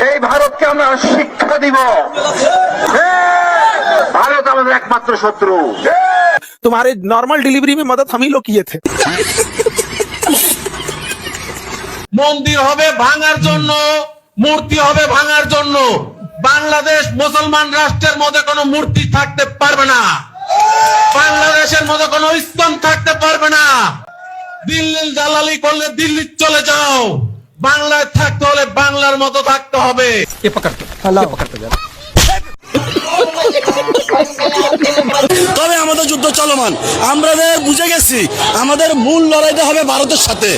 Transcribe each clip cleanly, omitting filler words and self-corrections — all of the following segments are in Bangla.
এই ভারতকে আমরা শিক্ষা দিব। ভারত আমাদের একমাত্র শত্রু। तुम्हारे नॉर्मल डिलीवरी में मदद हम ही लोग किए थे। মন্দির হবে ভাঙার জন্য, মূর্তি হবে ভাঙার জন্য। বাংলাদেশ মুসলমান রাষ্ট্রের মধ্যে কোনো মূর্তি থাকতে পারবে না, বাংলাদেশের মধ্যে কোনো ইসলাম থাকতে পারবে না। দিল্লির দালালি করলে দিল্লি চলে যাও, বাংলায় থাকতে হলে বাংলার মতো থাকতে হবে। তবে আমাদের যুদ্ধ চলমান, আমরা বুঝে গেছি আমাদের মূল লড়াইটা হবে ভারতের সাথে।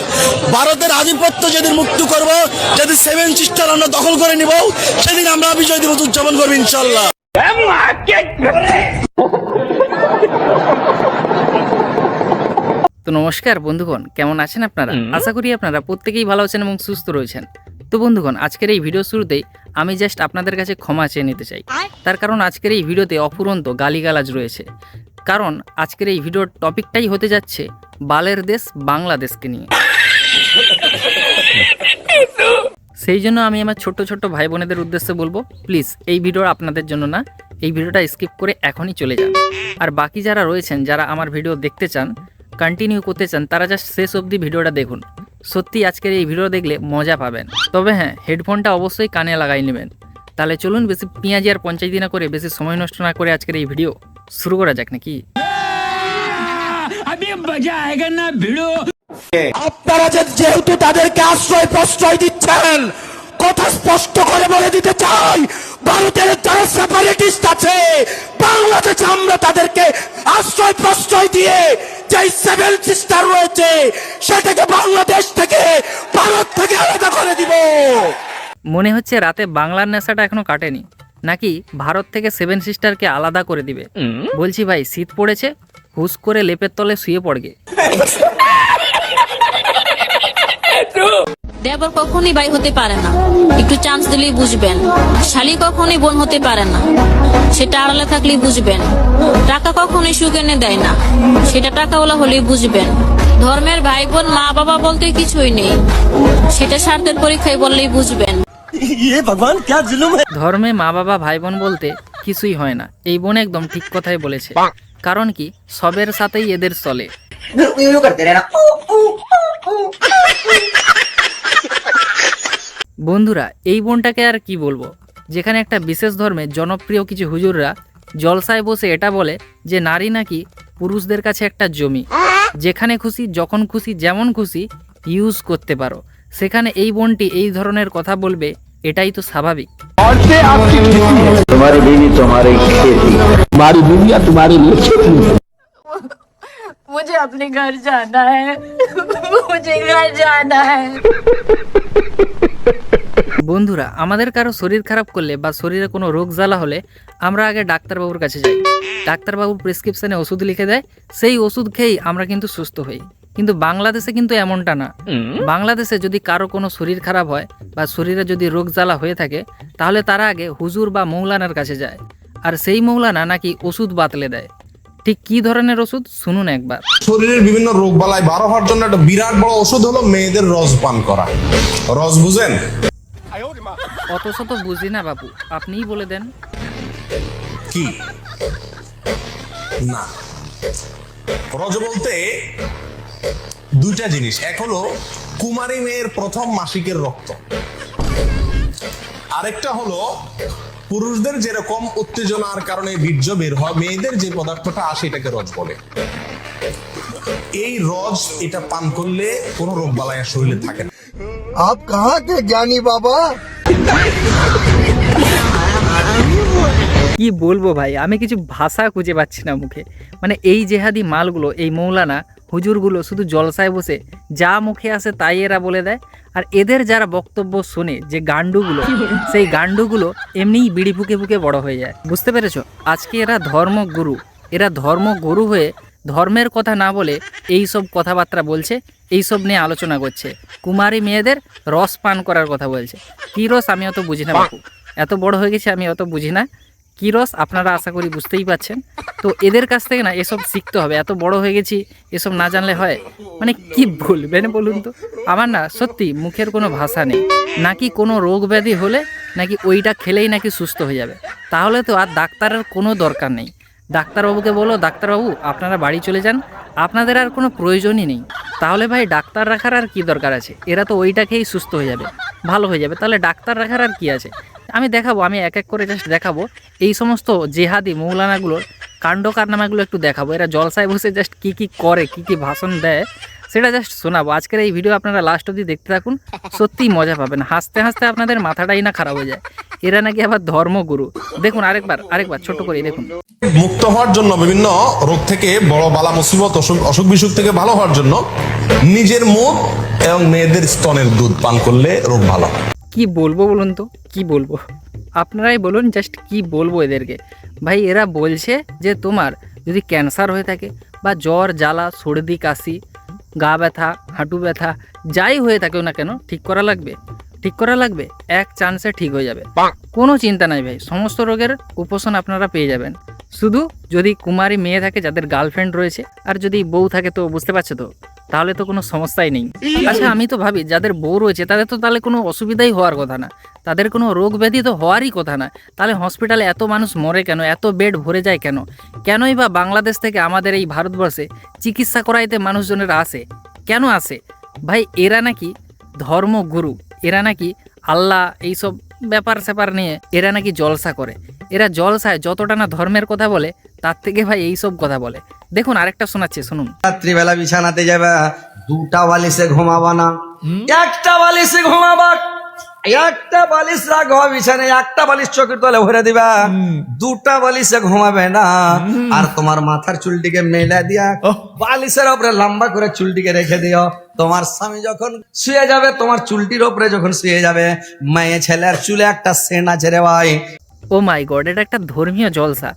ভারতের আধিপত্য যেদিন মুক্ত করব, যেদিন সেভেন সিস্টার আমরা দখল করে নিব, সেদিন আমরা বিজয় দিবস উদযাপন করবো ইনশাল্লাহ। তো নমস্কার বন্ধুগণ, কেমন আছেন আপনারা? আশা করি আপনারা প্রত্যেকেই ভালো আছেন এবং সুস্থ রয়েছেন। তো বন্ধুগণ, আজকের এই ভিডিও শুরুতেই আমি জাস্ট আপনাদের কাছে ক্ষমা চেয়ে নিতে চাই। তার কারণ আজকের এই ভিডিওতে অফুরন্ত গালিগালাজ রয়েছে। কারণ আজকের এই ভিডিওর টপিকটাই হতে যাচ্ছে বালের দেশ বাংলাদেশকে নিয়ে। সেই জন্য আমি আমার ছোট্ট ছোট্ট ভাই বোনেদের উদ্দেশ্যে বলবো, প্লিজ এই ভিডিও আপনাদের জন্য না, এই ভিডিওটা স্কিপ করে এখনই চলে যান। আর বাকি যারা রয়েছেন, যারা আমার ভিডিও দেখতে চান, কন্টিনিউ করতে চান, তারা জাস্ট শেষ অবধি ভিডিওটা দেখুন। সত্যি আজকের এই ভিডিও দেখলে মজা পাবেন। তবে হ্যাঁ, হেডফোনটা অবশ্যই কানে লাগাই নেবেন। তাহলে চলুন বেশি পেঁয়াজি আর পঞ্চায়েতি না করে, বেশি সময় নষ্ট না করে আজকের এই ভিডিও শুরু করা যাক নাকি। আপনারা যেহেতু তাদেরকে আশ্রয় প্রশ্রয় দিচ্ছেন, কথা স্পষ্ট করে বলে দিতে চাই, ভারতের যারা সেপারেটিস্ট আছে বাংলাদেশে, আমরা তাদেরকে আশ্রয় প্রশ্রয় দিয়ে যে সেভেন সিস্টার রয়েছে সেটাকে বাংলাদেশ থেকে, ভারত থেকে আলাদা করে দিব। মনে হচ্ছে রাতে বাংলার নেশাটা এখনো কাটেনি, নাকি ভারত থেকে সেভেন সিস্টারকে আলাদা করে দিবে। বলছি ভাই, শীত পড়েছে, হুস করে লেপের তলে শুয়ে পড়গে। দেবর কখনই ভাই হতে পারে না, একটু চান্স দিলেই বুঝবেন। শালি কখনই বোন হতে পারে না, সেটা আড়ালে থাকলেই বুঝবেন। টাকা কখনোই সুখ এনে দেয় না, সেটা টাকাওয়ালা হলেই বুঝবেন। ধর্মের ভাই বোন মা বাবা বলতে কিছুই নেই, সেটা স্বার্থের পরীক্ষায় বললেই বুঝবেন। ধর্মে মা বাবা ভাই বোন বলতে কিছুই হয় না, এই বোন একদম ঠিক কথাই বলেছে। কারণ কি, সবের সাথেই এদের চলে। বন্ধুরা, এই বোনটাকে আর কি বলবো, যেখানে একটা বিশেষ ধর্মে জনপ্রিয় কিছু হুজুররা জলসায় বসে এটা বলে যে নারী নাকি পুরুষদের কাছে একটা জমি, যেখানে খুশি যখন খুশি যেমন খুশি ইউজ করতে পারো, সেখানে এই বোনটি এই ধরনের কথা বলবে, এটাই তো স্বাভাবিক। তোমারি বিবি তোমারি खेती, हमारी बीविया तुम्हारे लिए खेती है। मुझे अपने घर जाना है, मुझे घर जाना है। বন্ধুরা, আমাদের কারো শরীর খারাপ করলে বা শরীরে কোনো রোগ জ্বালা হলে আমরা আগে ডাক্তারবাবুর কাছে যাই। ডাক্তারবাবু প্রেসক্রিপশনে ওষুধ লিখে দেয়, সেই ওষুধ খেয়েই আমরা কিন্তু সুস্থ হই। কিন্তু বাংলাদেশে কিন্তু এমনটা না। বাংলাদেশে যদি কারো কোনো শরীর খারাপ হয় বা শরীরে যদি রোগ জ্বালা হয়ে থাকে, তাহলে তারা আগে হুজুর বা মৌলানার কাছে যায়। আর সেই মৌলানা নাকি ওষুধ বাতলে দেয়। ঠিক কি ধরনের ওষুধ শুনুন একবার। শরীরের বিভিন্ন রোগ বালাই বার হওয়ার জন্য একটা বিরাট বড় ওষুধ হলো মেয়েদের রস পান করা। রস বুঝেন? অত শত বুঝি না বাবু, আপনিই বলে দেন। কি না, রজ বলতে দুইটা জিনিস। এক হলো কুমারী মেয়ের প্রথম মাসিকের রক্ত, আরেকটা হলো পুরুষদের যেরকম উত্তেজনার কারণে বীর্য বের হয়, মেয়েদের যে পদার্থটা আসে এটাকে রজ বলে। এই রজ এটা পান করলে কোনো রোগ বালাই শরীরে থাকে না। আপ কাহা কে জ্ঞানী বাবা? কি বলবো ভাই, আমি কিছু ভাষা খুঁজে পাচ্ছি না মুখে। মানে এই জেহাদি মালগুলো, এই মৌলানা হুজুরগুলো শুধু জলসায় বসে যা মুখে আসে তাই এরা বলে দেয়। আর এদের যারা বক্তব্য শোনে, যে গান্ডুগুলো, সেই গান্ডুগুলো এমনিই বিড়ি ফুকে ফুকে বড় হয়ে যায়। বুঝতে পেরেছো? আজকে এরা ধর্মগুরু, এরা ধর্মগুরু হয়ে ধর্মের কথা না বলে এই সব কথাবার্তা বলছে, এই সব নিয়ে আলোচনা করছে। কুমারী মেয়েদের রস পান করার কথা বলছে। কী রস আমি অত বুঝি না বাবু, এত বড় হয়ে গেছে আমি অত বুঝি না। কী রস আপনারা আশা করি বুঝতেই পাচ্ছেন। তো এদের কাছ থেকে না এসব শিখতে হবে, এত বড় হয়ে গেছি এসব না জানলে হয়? মানে কি বলবেন বলুন তো? আমার না সত্যি মুখের কোনো ভাষা নেই। নাকি কোনো রোগ ব্যাধি হলে নাকি ওইটা খেলেই নাকি সুস্থ হয়ে যাবে। তাহলে তো আর ডাক্তারের কোনো দরকার নেই। ডাক্তারবাবুকে বলো, ডাক্তারবাবু আপনারা বাড়ি চলে যান, আপনাদের আর কোনো প্রয়োজনই নেই। তাহলে ভাই ডাক্তার রাখার আর কি দরকার আছে? এরা তো ওইটা খেয়েই সুস্থ হয়ে যাবে, ভালো হয়ে যাবে। তাহলে ডাক্তার রাখার আর কি আছে? আমি দেখাবো, আমি এক এক করে জাস্ট দেখাবো এই সমস্ত জেহাদি মৌলানাগুলোর কাণ্ড কারনামাগুলো একটু দেখাবো। এরা জলসায় বসে জাস্ট কি কি করে, কি কি ভাষণ দেয় সেটা জাস্ট শোনাবো। আজকের এই ভিডিও আপনারা লাস্ট অবধি দেখতে থাকুন, সত্যিই মজা পাবেন। হাসতে হাসতে আপনাদের মাথাটাই না খারাপ হয়ে যায়। এরা নাকি আবার ধর্মগুরু। দেখুন আরেকবার ছোট করে দেখুন। মুক্ত হওয়ার জন্য, বিভিন্ন রোগ থেকে, বড় বালা মুসিবত, অসুখ বিসুখ থেকে ভালো হওয়ার জন্য নিজের মুখ এবং মেয়েদের স্তনের দুধ পান করলে রোগ ভালো। কি বলবো বলুন তো, কি বলবো? আপনারাই বলুন জাস্ট কি বলবো এদেরকে। ভাই এরা বলছে যে তোমার যদি ক্যান্সার হয়ে থাকে বা জ্বর জ্বালা সর্দি কাশি গা ব্যথা হাঁটু ব্যথা যাই হয়ে থাকেও না কেন ঠিক করা লাগবে, এক চান্সে ঠিক হয়ে যাবে। কোনো চিন্তা নাই ভাই, সমস্ত রোগের উপশম আপনারা পেয়ে যাবেন। শুধু যদি কুমারী মেয়ে থাকে যাদের গার্লফ্রেন্ড রয়েছে, আর যদি বউ থাকে তো বুঝতে পারছো তো, তাহলে তো কোনো সমস্যাই নেই। আচ্ছা আমি তো ভাবি যাদের বউ রয়েছে তাদের তো তাহলে কোনো অসুবিধাই হওয়ার কথা না, তাদের কোনো রোগ ব্যাধি তো হওয়ারই কথা না। তাহলে হসপিটালে এত মানুষ মরে কেন, এত বেড ভরে যায় কেন? কেনই বা বাংলাদেশ থেকে আমাদের এই ভারতবর্ষে চিকিৎসা করাইতে মানুষজনেরা আসে, কেন আসে? ভাই এরা নাকি ধর্মগুরু, এরা নাকি আল্লাহ এইসব ব্যাপার স্যাপার নিয়ে এরা নাকি জলসা করে। এরা জলসায় যতটা না ধর্মের কথা বলে তার থেকে ভাই এইসব কথা বলে। দেখুন আরেকটা শোনাচ্ছে, শুনুন। রাত্রিবেলা বিছানাতে যাবে, দুটা বালিশে ঘুমাবা না, একটা বালিশে ঘুমাবা। একটা বালিশ রাখবা বিছানায়, একটা বালিশ চোখের তলে ভরে দিবা, দুটা বালিশে ঘুমাবে না। আর তোমার মাথার চুলটিকে মেলে দিয়া বালিশের উপরে লম্বা করে চুলটিকে রেখে দিও। তোমার স্বামী যখন শুয়ে যাবে, তোমার চুলটির উপরে যখন শুয়ে যাবে, মেয়ে ছেলের চুলে একটা সেন আছে রে ভাই। ও মাই গড, এটা একটা ধর্মীয় জলসা।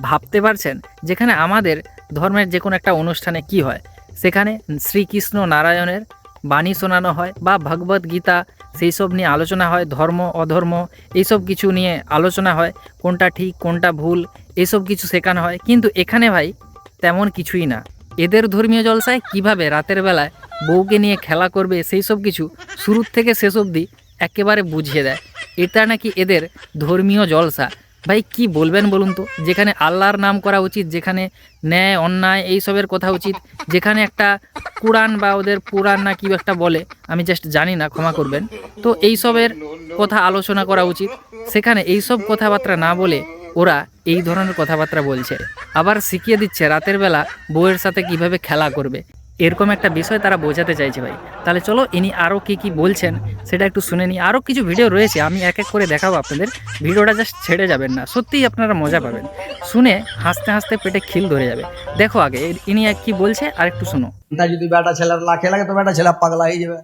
ভাবতে পারছেন, যেখানে আমাদের ধর্মের যে কোনো একটা অনুষ্ঠানে কি হয়, সেখানে শ্রীকৃষ্ণ নারায়ণের বাণী শোনানো হয় বা ভগবদ গীতা, সেই সব নিয়ে আলোচনা হয়, ধর্ম অধর্ম এইসব কিছু নিয়ে আলোচনা হয়, কোনটা ঠিক কোনটা ভুল এইসব কিছু শেখানো হয়। কিন্তু এখানে ভাই তেমন কিছুই না। এদের ধর্মীয় জলসায় কিভাবে রাতের বেলায় বউকে নিয়ে খেলা করবে সেই সব কিছু শুরু থেকে শেষ অবধি একেবারে বুঝিয়ে দেয়। এটা নাকি এদের ধর্মীয় জলসা। ভাই কি বলবেন বলুন তো? যেখানে আল্লাহর নাম করা উচিত, যেখানে ন্যায় অন্যায় এইসবের কথা উচিত, যেখানে একটা কোরআন বা ওদের পুরাণ না কি একটা বলে, আমি জাস্ট জানি না, ক্ষমা করবেন, তো এইসবের কথা আলোচনা করা উচিত, সেখানে এইসব কথাবার্তা না বলে ওরা এই ধরনের কথাবার্তা বলছে। আবার শিখিয়ে দিচ্ছে রাতের বেলা বউয়ের সাথে কিভাবে খেলা করবে, এরকম একটা বিষয় তারা বোঝাতে চাইছে ভাই। তাহলে চলো ইনি আরও কি বলছেন সেটা একটু শুনে নিই। আরও কিছু ভিডিও রয়েছে, আমি এক এক করে দেখাবো আপনাদের, ভিডিওটা জাস্ট ছেড়ে যাবেন না, সত্যিই আপনারা মজা পাবেন, শুনে হাসতে হাসতে পেটে খিল ধরে যাবে। দেখো আগে ইনি কি বলছে আর একটু শুনো। যদি বেটা ছেলের লাখে লাগে তো বেটা ছেলে পাগলা হয়ে যাবে।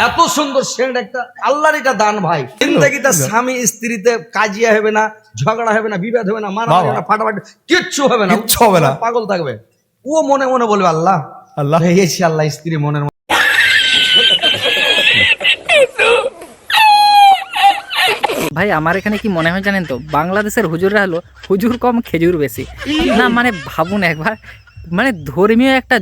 এত সুন্দর সেন্ট একটা আল্লাহর এটা দান ভাই। জিন্দেগিতে স্বামী স্ত্রীতে কাজিয়া হবে না, ঝগড়া হবে না, বিবাদ হবে না, মারা হবে না, ফাটাফাটি কিচ্ছু হবে না, পাগল থাকবে। ও মনে মনে বলবে আল্লাহ আল্লাহ পেয়েছি, আল্লাহ স্ত্রী মনের ভাই আমার এখানে কি মনে হয় জানেন তো, বাংলাদেশের হুজুররা হলো হুজুর কম খেজুর বেশি না। মানে ভাবুন একবার, মানে ধর্মীয় একটা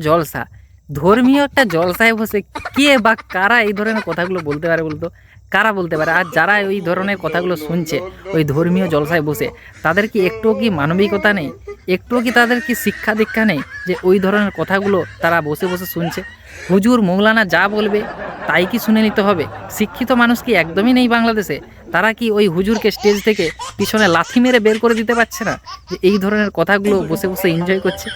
জলসায় বসে কে বা কারা এই ধরনের কথাগুলো বলতে পারে বলতো? কারা বলতে পারে? আর যারা ওই ধরনের কথাগুলো শুনছে ওই ধর্মীয় জলসায় বসে, তাদের কি একটুও কি মানবিকতা নেই? একটুও কি তাদের কি শিক্ষা দীক্ষা নেই যে ওই ধরনের কথাগুলো তারা বসে বসে শুনছে? হুজুর মৌলানা যা বলবে তাই কি শুনে নিতে হবে? শিক্ষিত মানুষ কি একদমই নেই বাংলাদেশে? তারা কি ওই হুজুরকে স্টেজ থেকে পিছনে লাথি মেরে বের করে দিতে পারছে না যে এই ধরনের কথাগুলো বসে বসে এনজয় করছে?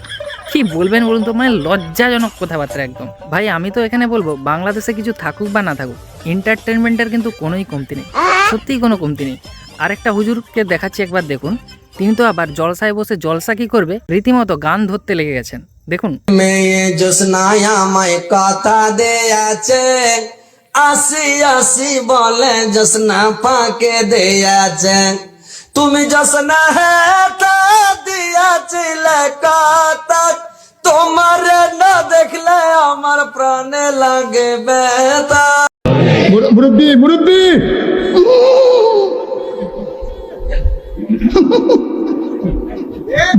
কি বলবেন বলুন তো, মানে লজ্জাজনক কথাবার্তা একদম। ভাই আমি তো এখানে বলবো, বাংলাদেশে কিছু থাকুক বা না থাকুক, এন্টারটেনমেন্টের কিন্তু কোনোই কমতি নেই, সত্যিই কোনো কমতি নেই। আরেকটা হুজুরকে দেখাচ্ছি, একবার দেখুন। তিনি তো আবার জলসায় বসে জলসা কি করবে, রীতিমতো গান ধরতে লেগে গেছেন, দেখুন। মেয়ে জোসনায় আমায় কথা দেয়াছে, আসি আসি বলে জোসনা পাকে দেয়াছে, তুমি জোসনা হেতা দিয়াছিলে কথা, তোমার না দেখলে আমার প্রাণে লাগে ব্যথা। মুরব্বি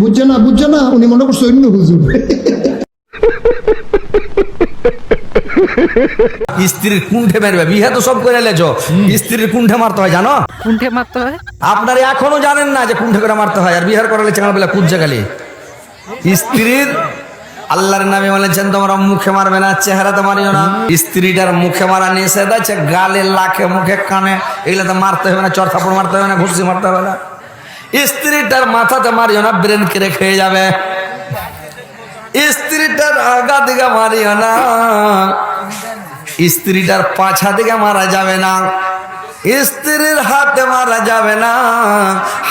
বুঝছে না উনি মনে করছে অন্য হুজুর। স্ত্রীর কুণ্ঠে মারবে। বিয়ে তো সব করে লেছো, স্ত্রীর কুণ্ঠে মারতে হয় জানো? কুণ্ঠে মারতে হয়? আপনারা এখনো জানেন না যে কুণ্ঠে করে মারতে হয়? আর বিহার করালে চাঙাল বেলা কুজ্জা খালি স্ত্রীর আল্লাহর নামে বলেছেন তোমরা মুখে মারবে না, চেহারাতে মারিও না। স্ত্রীটার মুখে মারা নিষেধ আছে, গালে, লাখে, মুখে, কানে, এগুলাতে মারতে হবে না। চর থাপড় মারতে হবে না, ঘুষি মারতে হবে না। স্ত্রীটার মাথাতে মারিও না, ব্রেন কেড়ে খেয়ে যাবে। স্ত্রীটার আগা দিকে মারিও না, স্ত্রীটার পাছা দিকে মারা যাবে না, স্ত্রীর হাতে মারা যাবে না।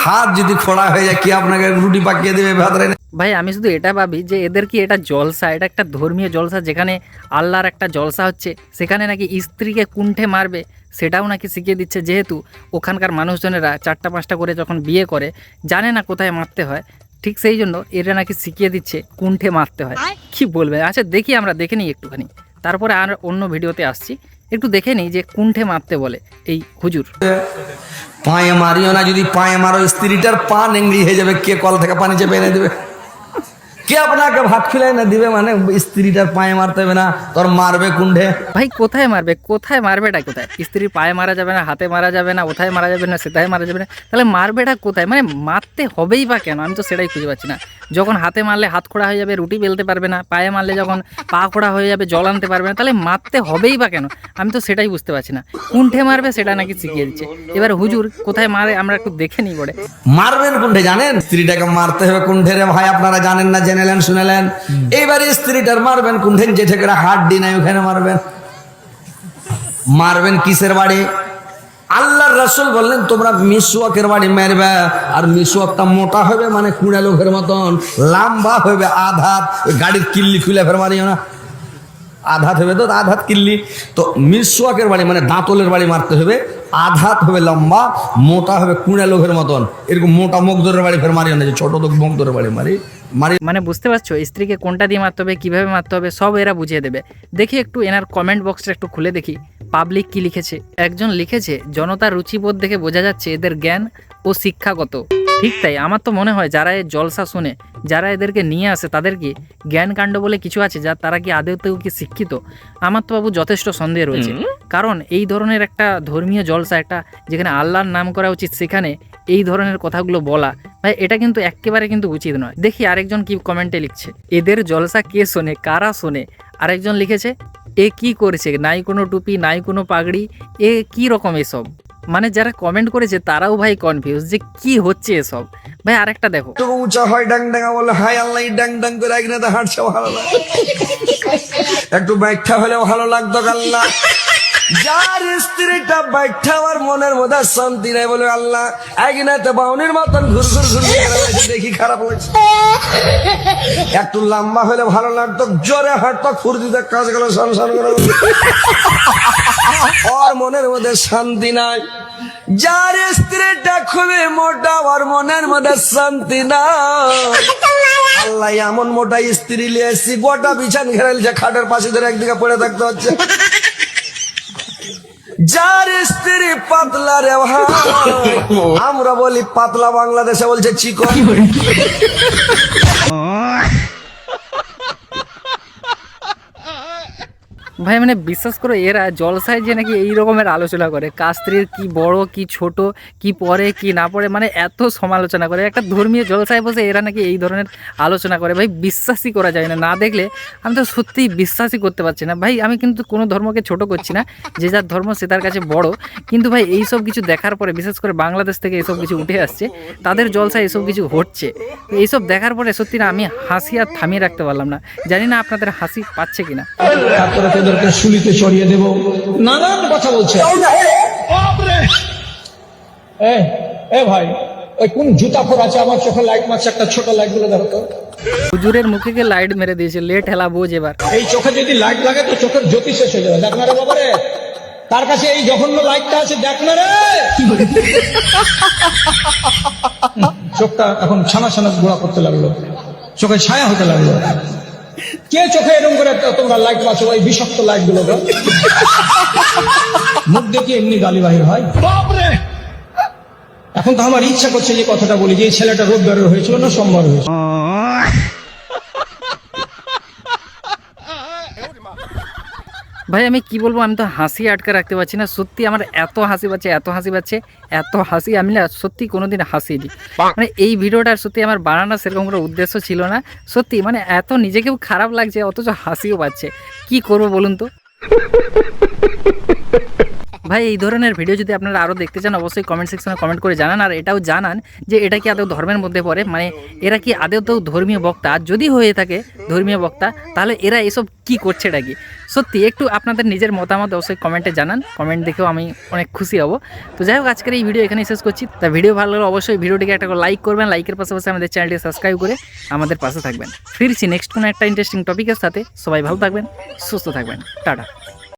হাত যদি খোড়া হয়ে যায় কি আপনাকে রুটি পাকিয়ে দেবে ভাতরে? ভাই আমি শুধু এটা ভাবি যে এদের কি এটা জলসা, এটা একটা ধর্মীয় জলসা, যেখানে আল্লাহর একটা জলসা হচ্ছে, সেখানে নাকি স্ত্রীকে কুণ্ঠে মারবে সেটাও নাকি শিখিয়ে দিচ্ছে। যেহেতু ওখানকার মানুষজনেরা 4টা-5টা করে যখন বিয়ে করে জানে না কোথায় মারতে হয়, ঠিক সেই জন্য এরা নাকি শিখিয়ে দিচ্ছে কুণ্ঠে মারতে হয়। কি বলবে? আচ্ছা দেখি, আমরা দেখে নিই একটুখানি, তারপরে আর অন্য ভিডিওতে আসছি। একটু দেখে নিই যে কুণ্ঠে মারতে বলে এই হুজুর। পায়ে মারিও না, যদি পায়ে মারো স্ত্রীটার পা নেংড়ি হয়ে যাবে। কে কল থেকে পানি চেপে এনে দেবে? কে আপনাকে ভাত খিলাই না দিবে? মানে স্ত্রীটার পায়ে মারতে হবে না, তোর মারবে কুণ্ঠে। ভাই কোথায় মারবে? কোথায় মারবেটা কোথায়? স্ত্রীর পায়ে মারা যাবে না, হাতে মারা যাবে না, ওথায় মারা যাবে না, সেটাই মারা যাবে না, তাহলে মারবেটা কোথায়? মানে মারতে হবেই বা কেন? আমি তো সেটাই খুঁজে পাচ্ছি না। যখন হাতে মারলে হাত খোড়া হয়ে যাবে, রুটি বেলতে পারবে না, পায়ে মারলে যখন পা খোড়া হয়ে যাবে, জল আনতে পারবে না, তাহলে মারতে হবেই বা কেন? আমি তো সেটাই বুঝতে পারছি না। কুণ্ঠে মারবে সেটা নাকি শিখিয়ে দিচ্ছে। এবার হুজুর কোথায় মারে আমরা একটু দেখে নিই বলে। মারবেন কুণ্ঠে জানেন? স্ত্রীটাকে মারতে হবে কুণ্ঠে রে ভাই, আপনারা জানেন না, জেনেলেন শুনেলেন। এইবারে স্ত্রীটার মারবেন কুণ্ঠে, যেটা করে হাড্ডি নাই ওখানে মারবেন। মারবেন কিসের বাড়ি? আল্লাহর রাসূল বললেন তোমরা মিসওয়াকের বাড়ি মারবে। আর মিসওয়াকটা মোটা হবে, মানে কুড়া লোকের মতন, লম্বা হবে আধাত। গাড়ির কিল্লি খুলে ফের মারিও না, আধাত হবে তো আধাত কিল্লি। তো মিসওয়াকের বাড়ি মানে দাঁতলের বাড়ি মারতে হবে, আধাত হবে লম্বা, মোটা হবে কুড়া লোকের মতন। এরকম মোটা মুখদরের বাড়ি ফের মারিও না, যে ছোট তো মুখদরের বাড়ি মারি। মানে বুঝতে পারছো স্ত্রীকে কোনটা দিয়ে মারতে হবে, কিভাবে মারতে হবে, সব এরা বুঝিয়ে দেবে। দেখি একটু এনার কমেন্ট বক্সটা একটু খুলে দেখি পাবলিক কি লিখেছে। একজন লিখেছে, জনতার রুচিবোধ দেখে বোঝা যাচ্ছে এদের জ্ঞান ও শিক্ষাগত। ঠিক তাই, আমার তো মনে হয় যারা এই জলসা শুনে, যারা এদেরকে নিয়ে আসে, তাদের কি জ্ঞান কাণ্ড বলে কিছু আছে? যা তারা কি আদতেও কি শিক্ষিত? আমার তো বাবু যথেষ্ট সন্দেহ রয়েছে। কারণ এই ধরনের একটা ধর্মীয় জলসা, একটা যেখানে আল্লাহর নাম করা উচিত, সেখানে এই ধরনের কথাগুলো বলা, ভাই এটা কিন্তু একেবারে কিন্তু উচিত নয়। দেখি আরেকজন কি কমেন্টে লিখছে, এদের জলসা কে শোনে, কারা শোনে? আরেকজন লিখেছে, এ কি করেছে, নাই কোনো টুপি, নাই কোনো পাগড়ি, এ কি রকম এসব? মানে যারা কমেন্ট করেছে তারাও ভাই কনফিউজ যে কি হচ্ছে এসব। ভাই আরেকটা দেখো, একটু উঁচা হয় ডাং ডাঙ্গা বলে হাই আল্লাহ, ডাং ডাং করে একদিনে তো হাঁটছে ভালো লাগে, একটু ব্যাখ্যা হলেও ভালো লাগতো। আল্লাহ যার স্ত্রীটা ব্যাখ্যা আমার মনের মধ্যে শান্তি নেই বলে আল্লাহ একদিনে বাউনির মতন ঘুর ঘুর ঘুর দেখি খারাপ লাগছে। একটু লম্বা হলে ভালো লাগতো, জোরে হাঁটতো, ফুর্তিতে কাজ গেল সংসার করে, ওর মনের মধ্যে শান্তি নাই। যার স্ত্রীটা খুবই মোটা, ওর মনের মধ্যে শান্তি নাই। আল্লাহ এমন মোটা স্ত্রী লিয়েছি, গোটা বিছান ঘেরাইছে, খাটের পাশে ধরে একদিকে পড়ে থাকতে হচ্ছে। যার স্ত্রী পাতলা রে ভাই, আমরা বলি পাতলা, বাংলাদেশে বলছে চিকন। ভাই মানে বিশ্বাস করো এরা জলসায় যে নাকি এই রকমের আলোচনা করে, কার স্ত্রীর কি বড় কি ছোট, কি পরে কি না পরে, মানে এত সমালোচনা করে। একটা ধর্মীয় জলসায় বসে এরা নাকি এই ধরনের আলোচনা করে। ভাই বিশ্বাসই করা যায় না, না দেখলে আমি তো সত্যিই বিশ্বাসই করতে পারছি না। ভাই আমি কিন্তু কোনো ধর্মকে ছোট করছি না, যে যার ধর্ম সে তার কাছে বড়, কিন্তু ভাই এইসব কিছু দেখার পরে, বিশেষ করে বাংলাদেশ থেকে এইসব কিছু উঠে আসছে, তাদের জলসায় এসব কিছু হচ্ছে, এইসব দেখার পরে সত্যি না আমি হাসি আর থামিয়ে রাখতে পারলাম না। জানি না আপনাদের হাসি পাচ্ছে কিনা। তারপরে তোদেরকে শুলিতে চড়িয়ে দেব, নানান কথা বলছে। এ ভাই, ওই কোন জুতা পর আছে আমার চোখে লাইট মারছে, একটা ছোট লাইট গুলো ধরো তো। হুজুরের মুখে কে লাইট মেরে দিয়েছে, লেট হেলা বোঝ। এবার এই চোখে যদি লাইট লাগে তো চোখের জ্যোতি শেষ হয়ে যাবে। দেখ না রে বাবা রে, তার কাছে এই জঘন্য লাইটটা আছে, দেখ না রে। চোখটা এখন ছানা ছানা গোড়া করতে লাগলো, চোখে ছায়া হতে লাগলো। কে চোখে এরকম করে তোমরা লাইট মারছো, ওই বিষাক্ত লাইট গুলো? মুখ দেখে এমনি গালি বাহির হয়। এখন তো আমার ইচ্ছা করছে যে কথাটা বলি, যে এই ছেলেটা রোববার হয়েছিল না সোমবার হয়েছিল। ভাই আমি কি বলবো, আমি তো হাসি আটকে রাখতে পারছি না। সত্যি আমার এত হাসি পাচ্ছে, এত হাসি পাচ্ছে, এত হাসি আমি না সত্যি কোনোদিন হাসিনি। মানে এই ভিডিওটা সত্যি আমার বানানোর সেরকম কোনো উদ্দেশ্য ছিল না। সত্যি মানে এত নিজেকেও খারাপ লাগছে, অথচ হাসিও পাচ্ছে। কি করব বলুন তো ভাই। এই ধরনের ভিডিও যদি আপনারা আরও দেখতে চান অবশ্যই কমেন্ট সেকশনে কমেন্ট করে জানান। আর এটাও জানান যে এটা কি আদৌ ধর্মের মধ্যে পড়ে, মানে এরা কি আদৌ তো ধর্মীয় বক্তা? যদি হয়ে থাকে ধর্মীয় বক্তা, তাহলে এরা এসব কি করছে এটা কি? সত্যি একটু আপনাদের নিজের মতামত অবশ্যই কমেন্টে জানান। কমেন্ট দেখেও আমি অনেক খুশি হব। তো যাই হোক, আজকের এই ভিডিও এখানে শেষ করছি। তা ভিডিও ভালো লাগলে অবশ্যই ভিডিওটিকে একটা লাইক করবেন, লাইকের পাশাপাশি আমাদের চ্যানেলটি সাবস্ক্রাইব করে আমাদের পাশে থাকবেন। ফিরছি নেক্সট কোনো একটা ইন্টারেস্টিং টপিকের সাথে। সবাই ভালো থাকবেন, সুস্থ থাকবেন, টাটা।